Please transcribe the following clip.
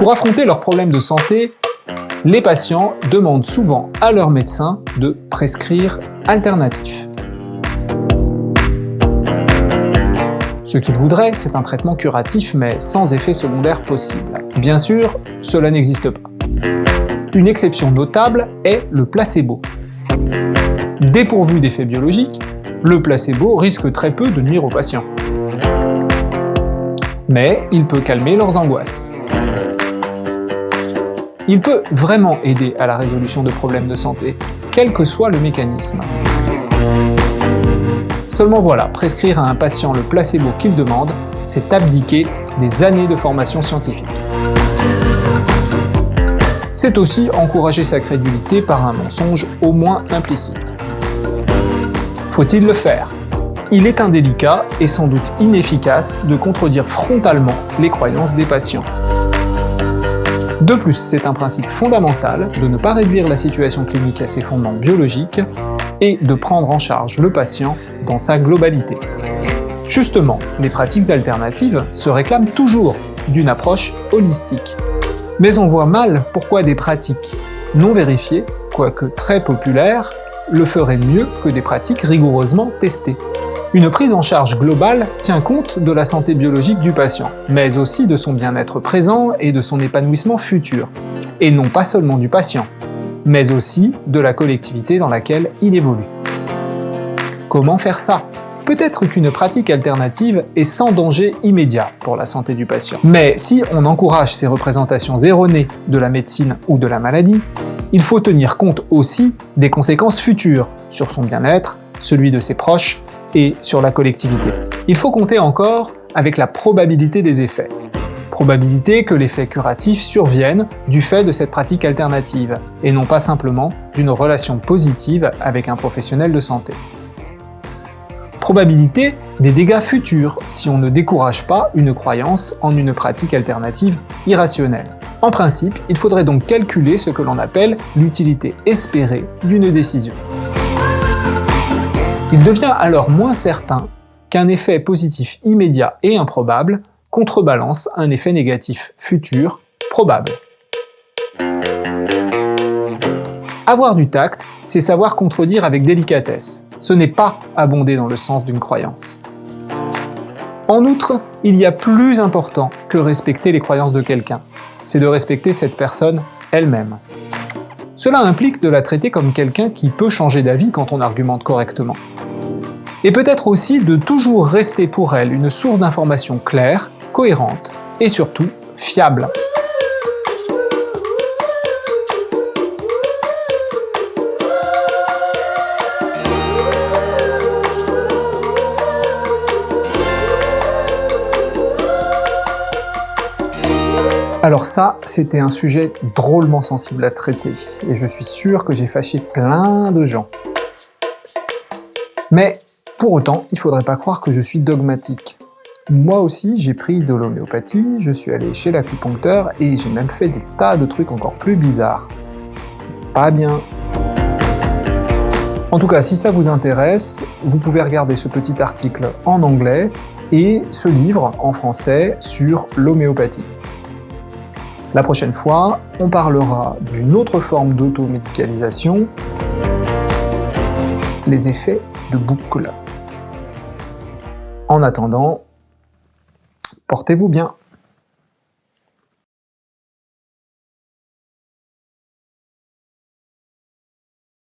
Pour affronter leurs problèmes de santé, les patients demandent souvent à leur médecin de prescrire alternatif. Ce qu'ils voudraient, c'est un traitement curatif mais sans effet secondaire possible. Bien sûr, cela n'existe pas. Une exception notable est le placebo. Dépourvu d'effets biologiques, le placebo risque très peu de nuire aux patients. Mais il peut calmer leurs angoisses. Il peut vraiment aider à la résolution de problèmes de santé, quel que soit le mécanisme. Seulement voilà, prescrire à un patient le placebo qu'il demande, c'est abdiquer des années de formation scientifique. C'est aussi encourager sa crédulité par un mensonge au moins implicite. Faut-il le faire ? Il est indélicat et sans doute inefficace de contredire frontalement les croyances des patients. De plus, c'est un principe fondamental de ne pas réduire la situation clinique à ses fondements biologiques et de prendre en charge le patient dans sa globalité. Justement, les pratiques alternatives se réclament toujours d'une approche holistique. Mais on voit mal pourquoi des pratiques non vérifiées, quoique très populaires, le feraient mieux que des pratiques rigoureusement testées. Une prise en charge globale tient compte de la santé biologique du patient, mais aussi de son bien-être présent et de son épanouissement futur, et non pas seulement du patient, mais aussi de la collectivité dans laquelle il évolue. Comment faire ça ? Peut-être qu'une pratique alternative est sans danger immédiat pour la santé du patient. Mais si on encourage ces représentations erronées de la médecine ou de la maladie, il faut tenir compte aussi des conséquences futures sur son bien-être, celui de ses proches, et sur la collectivité. Il faut compter encore avec la probabilité des effets. Probabilité que l'effet curatif survienne du fait de cette pratique alternative, et non pas simplement d'une relation positive avec un professionnel de santé. Probabilité des dégâts futurs si on ne décourage pas une croyance en une pratique alternative irrationnelle. En principe, il faudrait donc calculer ce que l'on appelle l'utilité espérée d'une décision. Il devient alors moins certain qu'un effet positif immédiat et improbable contrebalance un effet négatif futur probable. Avoir du tact, c'est savoir contredire avec délicatesse. Ce n'est pas abonder dans le sens d'une croyance. En outre, il y a plus important que respecter les croyances de quelqu'un. C'est de respecter cette personne elle-même. Cela implique de la traiter comme quelqu'un qui peut changer d'avis quand on argumente correctement. Et peut-être aussi de toujours rester pour elle une source d'information claire, cohérente et surtout fiable. Alors ça, c'était un sujet drôlement sensible à traiter, et je suis sûr que j'ai fâché plein de gens. Mais pour autant, il ne faudrait pas croire que je suis dogmatique. Moi aussi, j'ai pris de l'homéopathie, je suis allé chez l'acupuncteur et j'ai même fait des tas de trucs encore plus bizarres. C'est pas bien. En tout cas, si ça vous intéresse, vous pouvez regarder ce petit article en anglais et ce livre en français sur l'homéopathie. La prochaine fois, on parlera d'une autre forme d'automédicalisation, les effets de boucle. En attendant, portez-vous bien.